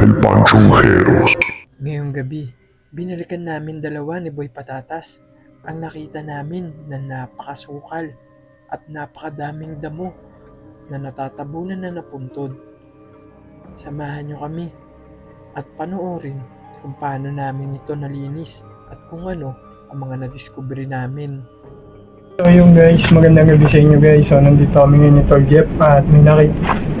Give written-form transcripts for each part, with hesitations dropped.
El Panchonjeros. Ngayong gabi, binalikan namin dalawa ni Boy Patatas. Ang nakita namin na napakasukal at napakadaming damo na natatabunan na napuntod. Samahan nyo kami at panoorin kung paano namin ito nalinis at kung ano ang mga nadiskubre namin. So yung guys, magandang gabi sa inyo guys. So nandito kami ngayon ni Tol Jeff at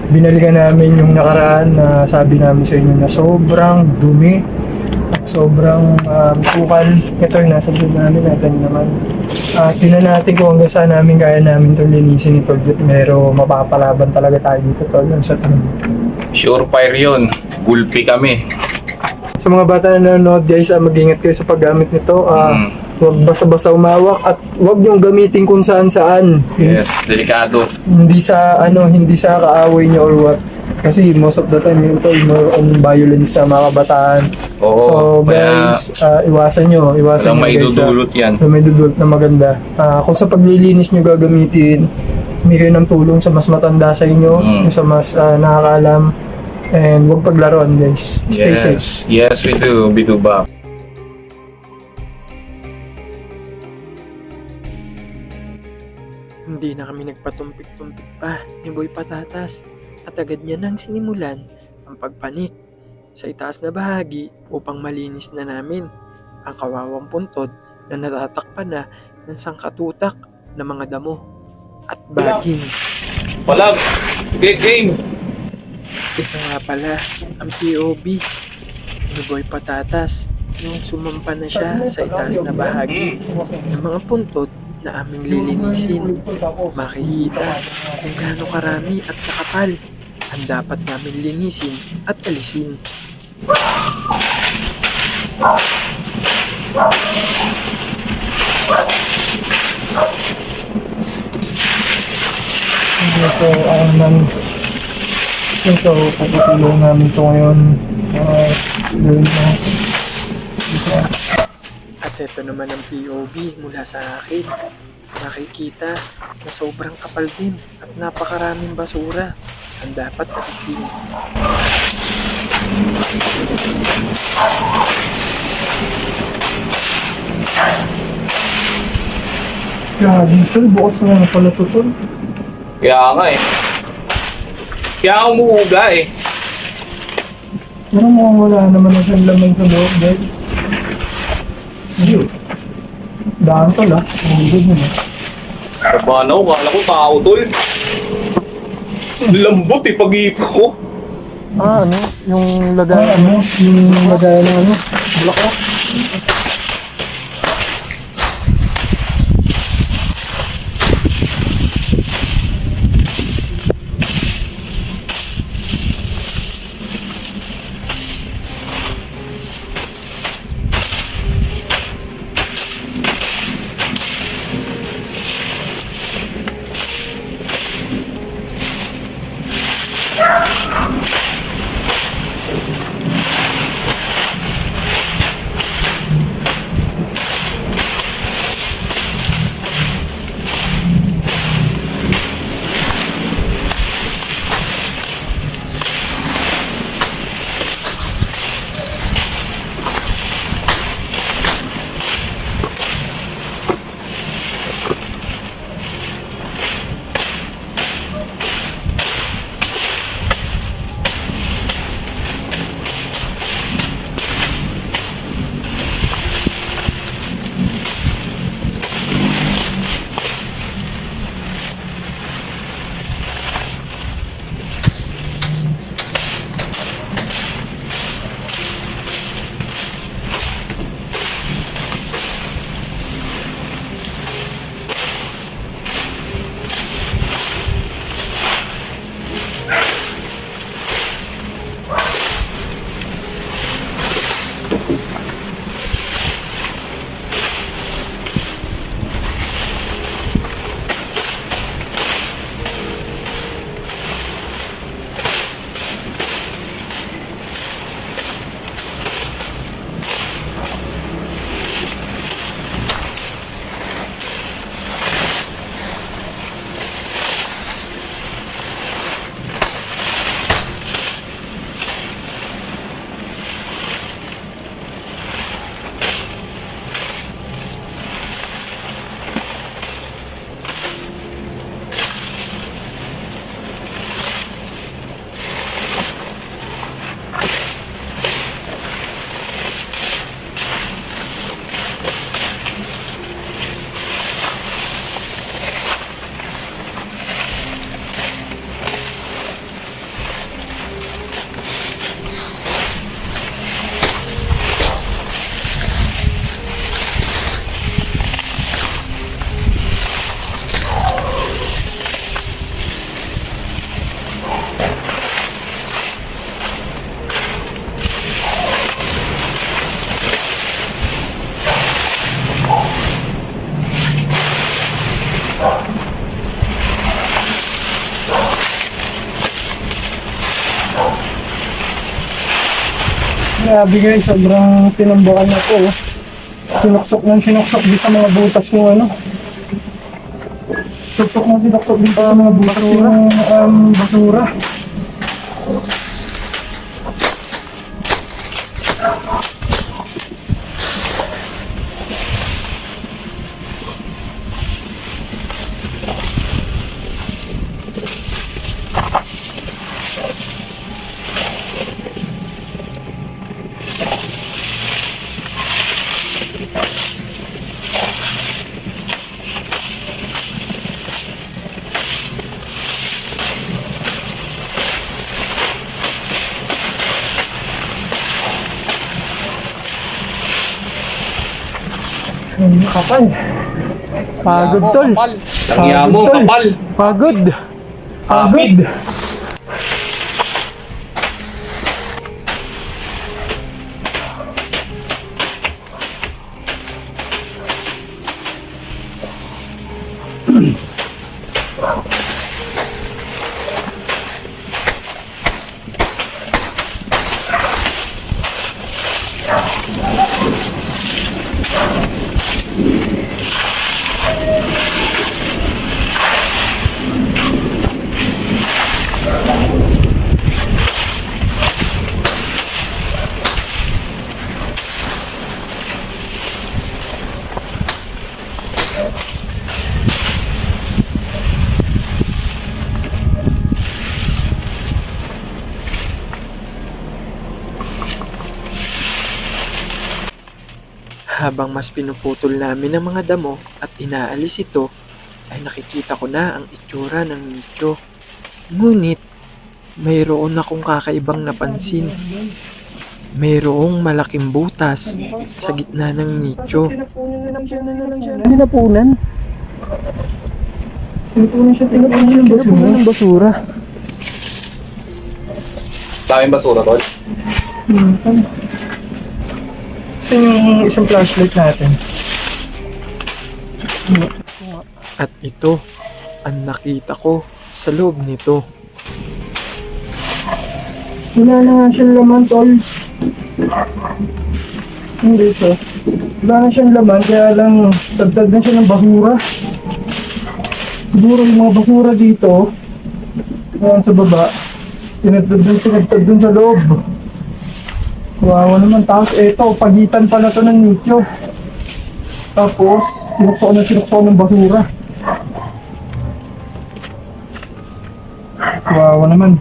binalikan namin yung nakaraan na sabi namin sa inyo na sobrang dumi at sobrang sukal. Ito yung nasa doon namin natin naman. Tingnan natin kung hanggang saan namin kaya namin itong linisin ni Tol Jeff. Pero mapapalaban talaga tayo dito Tol sa tanong. Surefire yun. Gulpi kami. Sa mga bata na nanonood guys, mag-ingat kayo sa paggamit nito. Huwag basta-basta umawak at huwag niyong gamitin kung saan-saan. Yes, delikado. Hindi sa kaaway niyo or what. Kasi most of the time yun to more on violence sa mga kabataan. Oo, So guys, iwasan niyo walang may guys. dudulot yan. May dudulot na maganda. Kung sa paglilinis niyo gagamitin, humingi kayo ng tulong sa mas matanda sa inyo, yung sa mas nakakaalam. And huwag paglaruan guys. Stay safe. Yes, we do. We do back. Hindi na kami nagpatumpik-tumpik pa ni Boy Patatas at agad niya nang sinimulan ang pagpanik sa itaas na bahagi upang malinis na namin ang kawawang puntod na natatakpan na ng sangkatutak na mga damo at baging. Palag! Game! Ito nga pala ang POV ni Boy Patatas nung sumampa na siya sa itaas na bahagi ng mga puntod na aming lilinisin. Makikita kung gaano karami at kakapal ang dapat namin linisin at alisin. So, ito, pagkatulong namin ito ngayon. At ito naman ang POV mula sa akin. Makikita na sobrang kapal din at napakaraming basura ang dapat alisin. Kaya dito, bukas na nga pala ito tol. Kaya nga eh. Kaya umuuga eh. Pero mukhang wala naman na siyang laman sa loob guys. Ayun. Daan tol Ang good yun Sabanaw, kala ko tao tol. Lambot eh, pag-iip ko. Yung lagayan Yung lagayan ng bulaklak. Grabe guys, sobrang tinambakan na po. Sinuksok din sa mga butas ng ano. Sinuksok din sa mga butas ng basura. Kapal. Pagod tol. Tangya mo, Tol. kapal. Pagod. Hapit. Habang mas pinuputol namin ang mga damo at inaalis ito, ay nakikita ko na ang itsura ng nicho. Ngunit, mayroon akong kakaibang napansin. Mayroong malaking butas sa gitna ng nicho. Tinapunan? Tinapunan ng basura. Daming basura, tol. Ito yung isang flashlight natin. At ito, ang nakita ko sa loob nito. Wala na nga siyang laman, tol. Hindi ito. Wala na siyang laman, kaya lang dagdag na siya ng basura. Siguro yung mga basura dito, ayan sa baba, tinagtag dun sa loob. Kawawa naman. Tapos eto, pagitan pala to ng nicho. Tapos, sinukso ng basura. Kawawa naman.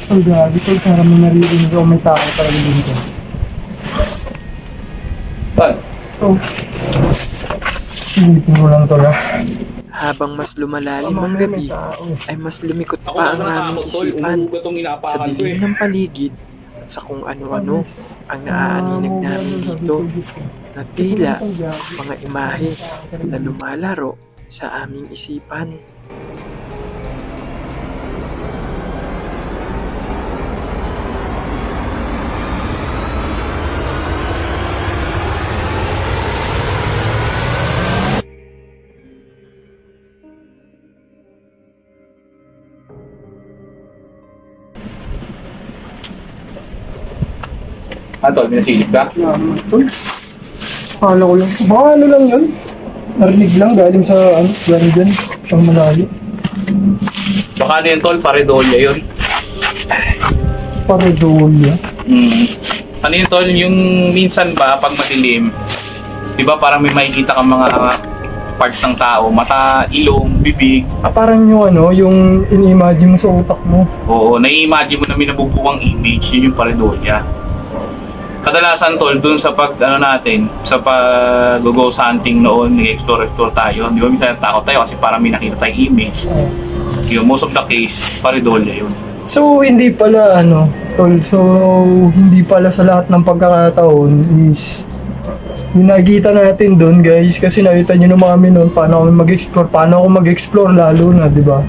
Ang grabe tol, para may naririnig ako may tao talaga dito. Saan? So, silipin ko lang tol ah. Habang mas lumalalim ang gabi, ay mas lumikot Ako pa ang naman aming natakot, tol. isipan Umuugat tong sa inapakan ko dilim eh. ng paligid at sa kung ano-ano ang naaaninag namin dito na tila mga imahe na lumalaro sa aming isipan. Ah, tol, pinasilip ka? Tol, akala ko lang. Baka ano lang yun. Narinig lang galing sa galing dyan. Siyang malayo. Baka ano yun, tol? Paredolya yun. Paredolya. Ano yun, tol? Yung minsan ba, pag madilim, di ba parang may makikita kang mga parts ng tao, mata, ilong, bibig. Ah, parang yung ano, yung in-imagine mo sa utak mo. Oo, nai-imagine mo na may nabubuwang image, yun yung paredolya. Kadalasan tol, dun sa pag ano natin, sa pag-ghost hunting noon, nag-explore tayo. Di ba minsan takot tayo kasi parang may nakita tayong image. Yung most of the case, paredolya yun. So, hindi pala, tol, so, hindi pala sa lahat ng pagkakataon is, yung nakikita natin doon, guys, kasi nakita nyo naman kami noon, paano ako mag-explore, lalo na, di ba?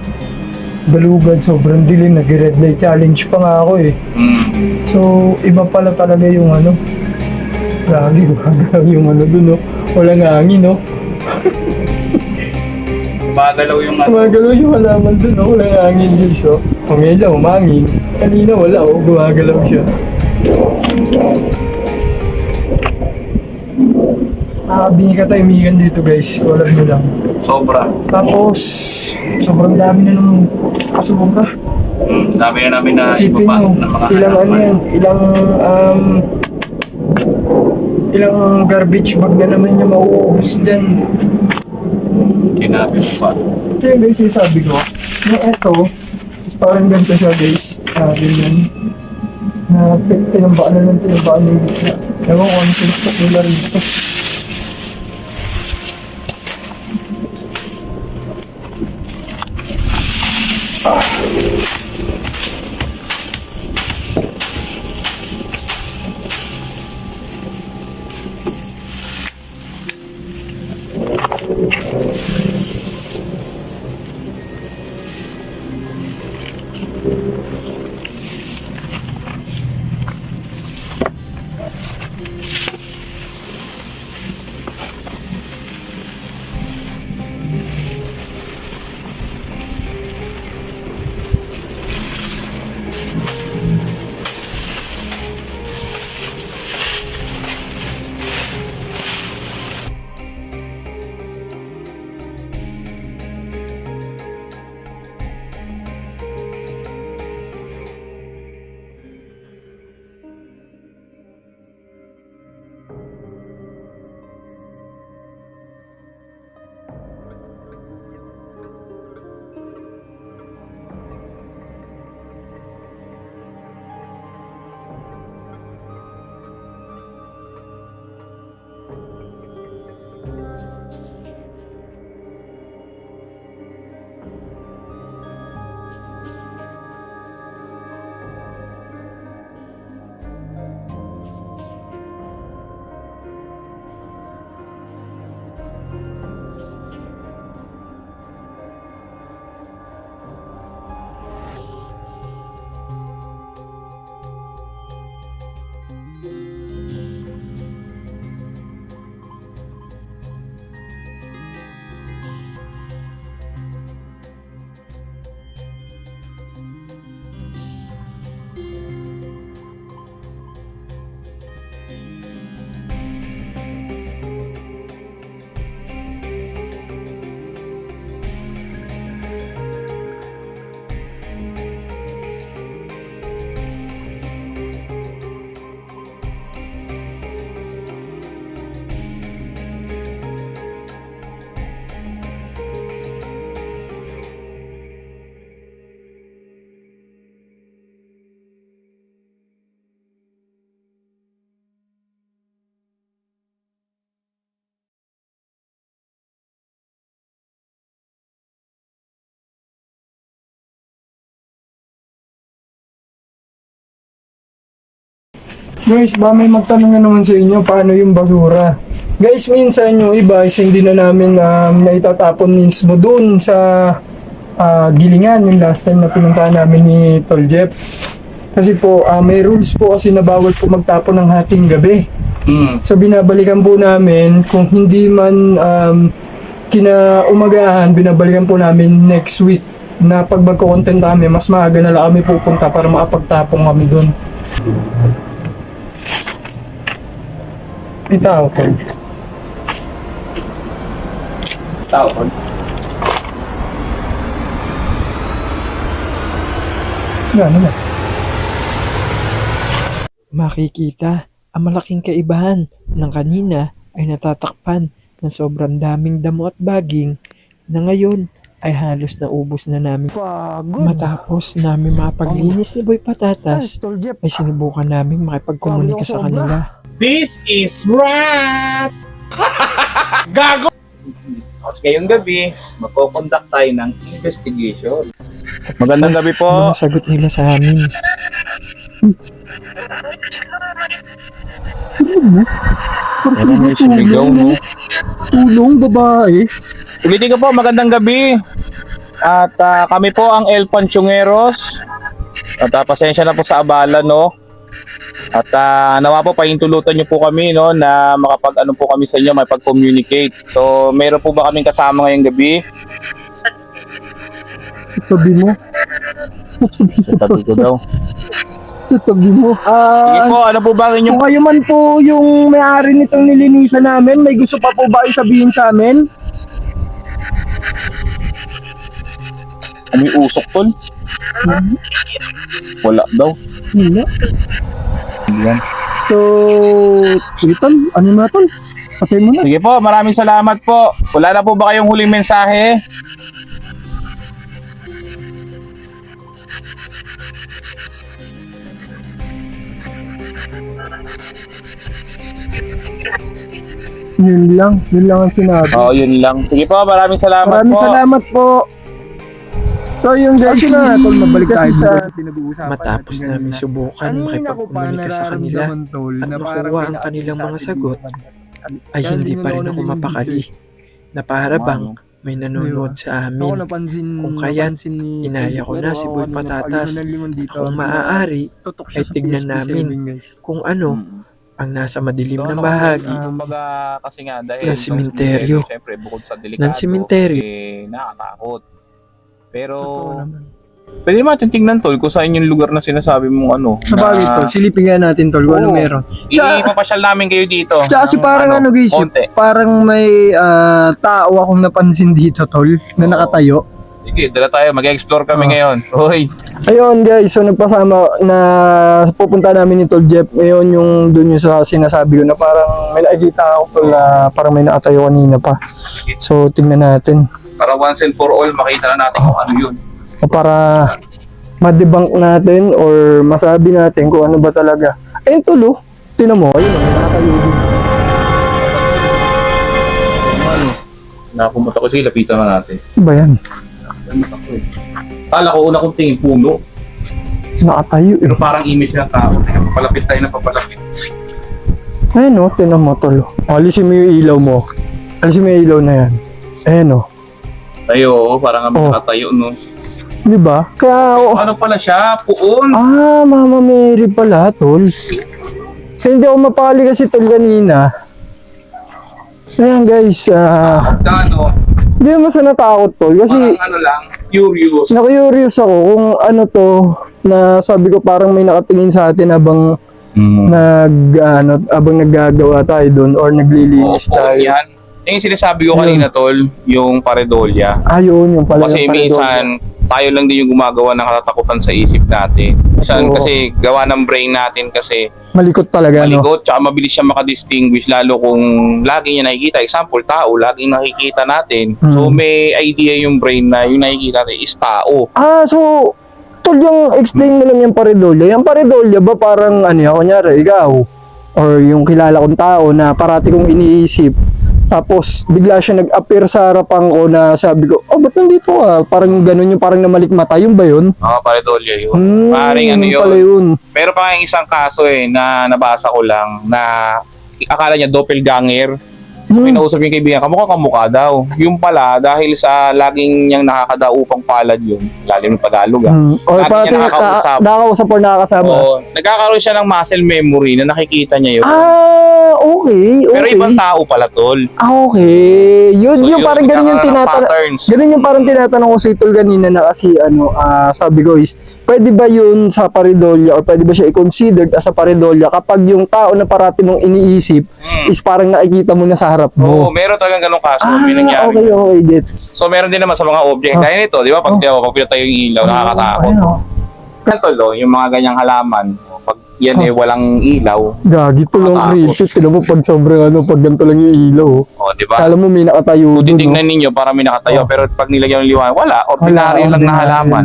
Balugad, sobrang dilim, nag-red light challenge pa nga ako eh. So, iba pala talaga yung grabe, gumagalaw yung doon, no? Walang hangin, no? Gumagalaw yung Gumagalaw yung halaman doon, no? Walang hangin, guys, oh. Pamela, umangin. Kanina wala, oh. Gumagalaw siya. Nakabingi ka tahimikan dito, guys. Wala nyo lang. sobra. Tapos, sobrang dami na nung kasubong ka. Dami na namin na Isipin ibaba mo, ng mga ilang halaman. yan, ilang garbage bag na naman yung mauubos dyan. Kinabi mo pa. Ito yung guys yung sabi ko, na eto, is parang ganito siya guys, ganyan. Na tinambaan na lang, tinambaan na yung gitna. Ewan ko ano pinasok nila rito. Guys, ba may magtanong na naman sa inyo paano yung basura. Guys, minsan yung iba is hindi na namin naitatapon mismo dun sa Gilingan, yung last time na pinuntahan namin ni Tol Jeff. Kasi po, may rules po kasi na bawal po magtapon ng hating gabi. So binabalikan po namin, kung hindi man kinaumagahan, binabalikan po namin next week na pag magko-content kami, mas maaga na lang kami pupunta para makapagtapong kami dun. Itaw ko. Tao ko. Gano'n na. Makikita ang malaking kaibahan ng kanina ay natatakpan ng sobrang daming damo at baging na ngayon ay halos naubos na namin. Matapos namin mapaglinis ni Boy Patatas, ay sinubukan namin makipagkomunika sa kanila. This is rap! Gago! Ngayong gabi, magpo-conduct tayo ng investigation. Magandang gabi po. Mga sagot nila sa amin. Parang may sumigaw, no? Tulong, babae. Ulitin ko po, magandang gabi. At kami po ang El Panchongeros. At pasensya na po sa abala, no? At nawa po pahintulutan niyo po kami, no, na makapag-ano po kami sa inyo, makapag-communicate. So, meron po ba kaming kasama ngayong gabi? Sa tabi mo. Sa tabi ko daw. Sa tabi mo. Sige po, ano po ba ang inyong... Kung kayo man po yung may-ari nitong nilinisan namin, may gusto pa po ba kayo sabihin sa amin? May usok, tol? Wala daw. Wala. Yan. So, sige tol, ano na tol? Patay mo na. Sige po, maraming salamat po. Wala na po ba kayong huling mensahe? Yun lang ang sinabi. Oo, yun lang. Sige po, maraming salamat Maraming po. salamat po. So yung guys, na tol, mabalik tayo sa Matapos namin subukan makipagkomunika sa kanila at makuha ang kanilang mga sagot, ay hindi pa rin ako mapakali. Napaharabang may nanonood sa amin. Kung kaya't inaya ko na si Boy Patatas na kung maaari ay tignan namin kung ano ang nasa madilim na bahagi Kumbaga kasi nga dahil ng sementeryo. Siyempre bukod sa delikado, ng sementeryo. nakakatakot. Pero pwede natin tingnan, tol, kung saan yung lugar na sinasabi mong ano. Sa bagay tol, silipin nga natin tol, kung ano Oo. meron. Ipapasyal namin kayo dito. Tsaka kasi ng parang ano guys, konti. parang may tao akong napansin dito tol, na Oo. nakatayo. Sige, dala tayo. Mag-explore kami Oo. ngayon. Hoy. Ayun guys, so nagpasama na pupunta namin ni Tol Jeff. Ngayon yung dun yung sa sinasabi ko na parang may nakikita ako tol na parang may nakatayo kanina pa. So tingnan natin. Para once and for all, makita na natin kung ano yun. So, para ma-debunk natin or masabi natin kung ano ba talaga. Ayun tol oh, tinan mo, ayun oh, may nakatayo din. Ano? Nakapunta ko siya, lapitan na natin. Ano ba yan? Kala ko una kong tingin puno. Nakatayo eh. Pero parang image ng tao. Papalapit tayo na papalapit. Ayun oh, tinan mo tol. Alisin mo yung ilaw mo. Alisin mo yung ilaw na yan. Ayun oh. Tayo, parang kami Oh. nakatayo, no? Di ba? Kaya, Ano pala siya? Puon! Mama Mary pala, tol. Kasi hindi ako mapakali kasi tol kanina. Ayan guys, Magkano? hindi naman sa natakot tol. Kasi, Parang ano lang, curious. na-curious ako kung ano to, na sabi ko parang may nakatingin sa atin habang habang naggagawa tayo doon or naglilinis tayo. Yan. Yung sinasabi ko kanina, tol, yung paredolya. Ayun, yung pala Kasi yung paredolya. minsan, tayo lang din yung gumagawa ng katatakutan sa isip natin. Minsan Oo. kasi gawa ng brain natin kasi Malikot talaga, no? maligot, tsaka mabilis siya makadistinguish lalo kung lagi niya nakikita. Example, tao, laging nakikita natin. So may idea yung brain na yung nakikita natin is tao. So, tol, yung explain mo lang yung paredolya. Yung paredolya ba parang, kunyari, ikaw, or yung kilala kong tao na parati kong iniisip, tapos bigla siya nag-appear sa harapan ko na sabi ko, ba't nandito ka? Parang ganun yung parang namalikmata, yun ba yun? Paredolya yun. Maring ano yun pala yun. yun. Pero pa isang kaso na nabasa ko lang na akala niya doppelganger. Pinausap yung kaibigan, kamukha daw. Yung pala, dahil sa laging niyang nakakadaupang palad yun, lalim ng Tagalog Or Lagi parati niya nakakausap. nakakausap or nakakasama. Oo, nagkakaroon siya ng muscle memory na nakikita niya yun. Okay. Pero ibang tao pala, tol. Okay. Yun, So, yung parang ganun yung nagkakaroon ng tinatanong. patterns. Ganun yung parang tinatanong ko sa Itol kanina na kasi sabi ko is, pwede ba yun sa paredolya or pwede ba siya i-considered as a paredolya kapag yung tao na parati mong iniisip is parang nakikita mo na sa harap Oo, mo? meron talagang ganong kaso. May nangyari. Okay, gets. So, meron din naman sa mga object. Dahil nito, di ba, pag pinatayo yung ilaw, nakakatakot. Tol, yung mga ganyang halaman, pag yan walang ilaw, Gagi, ito lang Nakakatakot. creepy. Tinan mo pag sobrang pag ganito lang yung ilaw. di ba? Kala mo may nakatayo Kung doon. titignan ninyo, para may nakatayo, pero pag nilagyan ng liwanag, wala, ordinaryo lang na halaman.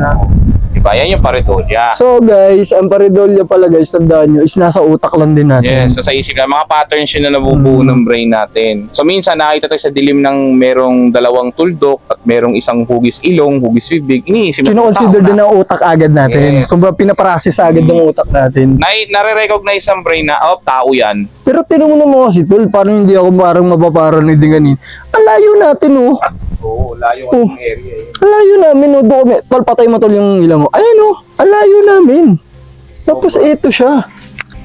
Di ba? Yan yung pareidolia. So guys, ang pareidolia pala guys, tandaan nyo, is nasa utak lang din natin. Yes, so sa isip na mga patterns yun na nabubuo ng brain natin. So minsan nakita tayo sa dilim ng merong dalawang tuldok at merong isang hugis ilong, hugis bibig, iniisip mo Kino-consider din ang utak agad natin. Yes. Kung ba pinaprocess agad ng utak natin. nare-recognize ang brain na, oh, tao yan. Pero tinanong mo kasi tol, parang hindi ako parang mapaparanoid din ganin. Ang layo natin oh. Oo, layo Oh. ang area eh. Ang layo namin oh. Doon kami. Tol, patay mo tol yung ilang mo. Ayan oh. Ang layo namin. Tapos ito siya.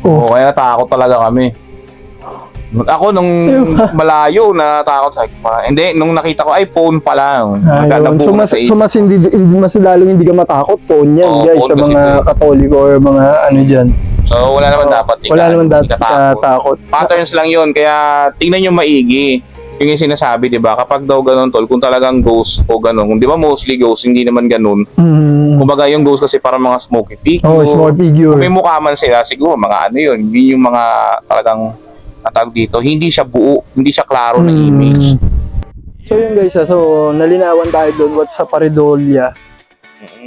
Oo, kaya natakot talaga kami. Ako nung malayo natakot sa hindi, nung nakita ko ay phone pa lang. Ayun. So mas hindi mas lalong hindi ka matakot phone yan Oo, guys phone sa kasi mga ito. Katoliko or mga ano diyan. So wala naman dapat Wala naman dapat takot. Patterns lang yun, kaya tingnan nyo maigi. Yung sinasabi, di ba? Kapag daw ganun, tol, kung talagang ghost o ganun, di ba mostly ghost, hindi naman ganun. Kumbaga yung ghost kasi parang mga smoky figure. Oh, small figure. Kung may mukha man sila, siguro mga ano yun, hindi yung mga talagang natawag dito, hindi siya buo, hindi siya klaro na image. So yun guys, so nalinawan tayo doon what sa pareidolia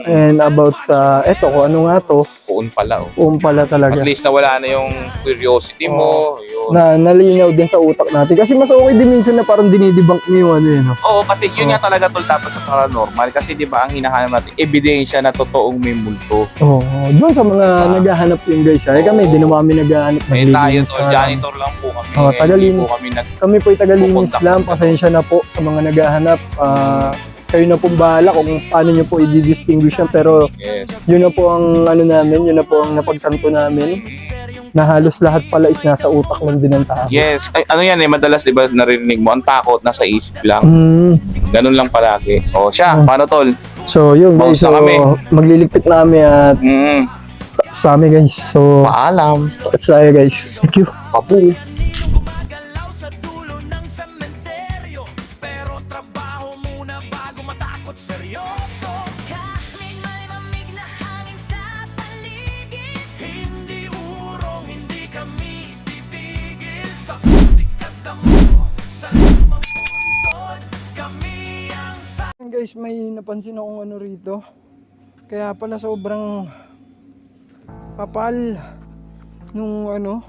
and about sa eto kung ano nga to, Puun pala, oh. pala talaga. At least nawala na yung curiosity mo, yun. Na nalinaw din sa utak natin kasi mas okay din minsan na parang dinidebunk niyo yung ano yun. No? Oo, kasi yun nga talaga tol dapat sa paranormal. Kasi di ba ang hinahanap natin, ebidensya na totoong may multo. Oo, doon sa mga Diba? naghahanap yung guys. Ay kami, Oo. din naman kami naghahanap ng Eh tayo linis tol, na- janitor lang po kami. Oo, Hindi tagalinis. po kami Kami po tagalinis Pupunta lang, kami. pasensya na po sa mga naghahanap. Kayo na pong bahala kung paano nyo po i-distinguish yan. Pero yes. yun na po ang ano namin, yun na po ang napagtanto namin. Na halos lahat pala is nasa utak lang din ng tao. Yes, ay, ano yan eh, madalas di ba narinig mo, ang takot nasa isip lang. Mm. Ganun lang palagi. O siya, paano tol? So yun guys, Bounce na so kami. magliligpit na kami at Mm, sa amin guys. So, paalam. at sa guys. Thank you. Papu. Galaw sa dulo ng sementeryo, pero trabaho muna bago matakot seryoso. Kahit may lamig na hangin sa paligid, Hindi urong, hindi kami titigil sa putikata mo. Sa lumang puntod, kami ang sa... Guys, may napansin akong ano rito. Kaya pala sobrang kapal nung ano.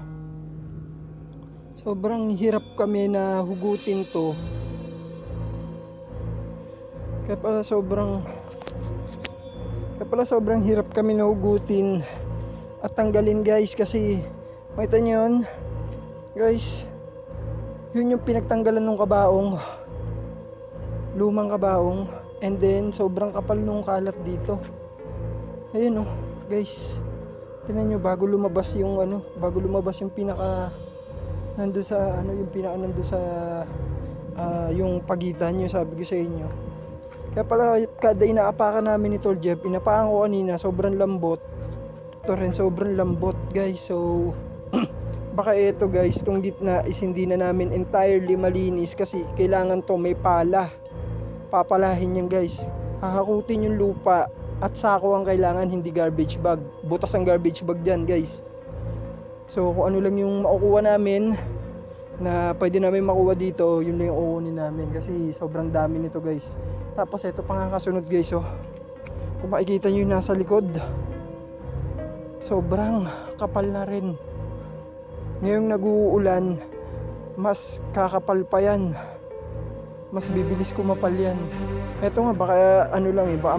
Sobrang hirap kami na hugutin to. Kaya pala sobrang hirap kami na hugutin at tanggalin guys kasi makita nyo yun guys, yun yung pinagtanggalan ng kabaong, lumang kabaong, and then sobrang kapal nung kalat dito. Ayun oh guys, tingnan nyo bago lumabas yung pinaka nando sa ano, yung pinaka nando sa yung pagitan nyo, sabi ko sa inyo. Kaya pala kada inaapakan namin ni Tol Jeff, inapaan ko kanina, sobrang lambot. Ito rin sobrang lambot guys. So baka ito guys, itong gitna is hindi na namin entirely malinis kasi kailangan to may pala. Papalahin yan guys. Hahakutin yung lupa at sako ang kailangan, hindi garbage bag. Butas ang garbage bag dyan guys. So kung ano lang yung makukuha namin na pwede namin makuha dito, yun lang yung kukunin namin kasi sobrang dami nito guys. Tapos ito pa nga kasunod guys oh. Kung makikita nyo yung nasa likod, sobrang kapal na rin. Ngayong nag-uulan, mas kakapal pa yan. Mas bibilis kumapal yan. Eto nga, baka ano lang eh, baka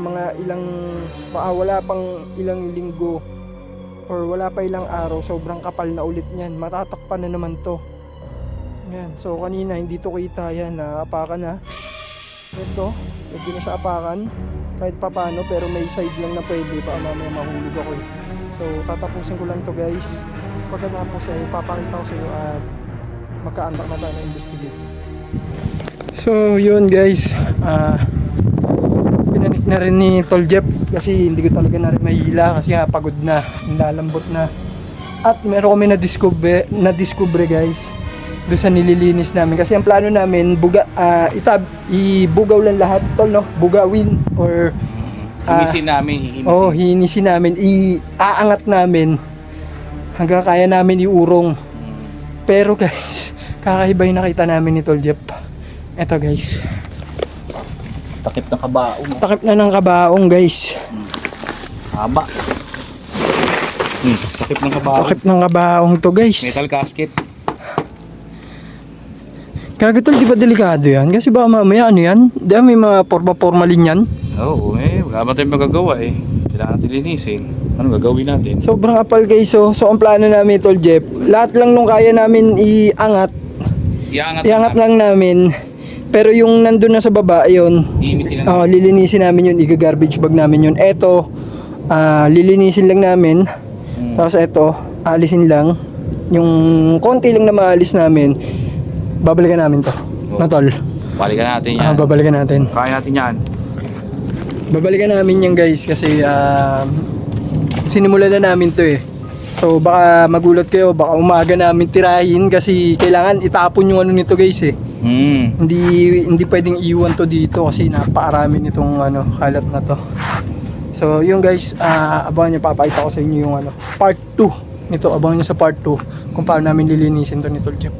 wala pang ilang linggo or wala pa ilang araw, sobrang kapal na ulit niyan. Matatakpan na naman to. Yan, so kanina hindi to kita yan, naapakan na. Ito, pwede na siya apakan kahit papano, pero may side lang na pwede, baka mamaya mahulog ako eh. So tatapusin ko lang to guys. Pagkatapos ay ipapakita ko sa iyo at magkaandak na tayo na investigate. So yun guys, pinanik na rin ni Tol Jeff kasi hindi ko talaga na rin mahila kasi nga pagod na, nilalambot na. At meron kami na-discover guys doon sa nililinis namin kasi ang plano namin ibugaw lang lahat tol, no? Bugawin or Hinisin namin, hinisin namin, iaangat namin hanggang kaya namin iurong. Pero guys, kakaiba yung nakita namin ni Tol Jeff. Eto guys, Takip na kabaong. takip na ng kabaong guys. Haba. Takip ng kabaho. Takip ng kabaong to guys. Metal casket. Kaya tol, di ba delikado yan? Kasi baka mamaya ano yan? Di ba may mga formalin yan? Oo, wala ba tayong magagawa eh. Kailangan natin linisin. Ano gagawin natin? Sobrang apal guys. So ang plano namin tol Jeff, lahat lang nung kaya namin iangat, iangat lang namin. Pero yung nandun na sa baba, yun, lilinisin namin yun, iga-garbage bag namin yun. Eto, lilinisin lang namin. Tapos eto, alisin lang. Yung konti lang na maalis namin, babalikan namin to. Na tol. Balikan natin yan. Babalikan natin. Kaya natin yan. Babalikan namin yan guys kasi sinimulan na namin to eh. So baka magulat kayo, baka umaga namin tirahin kasi kailangan itapon yung ano nito guys eh. Hindi pwedeng iwan to dito kasi napakarami nitong kalat na to. So yun guys, abangan nyo, papakita ko sa inyo yung part 2 nito. Abangan nyo sa part 2 kung paano namin lilinisin to ni Tol Jeff.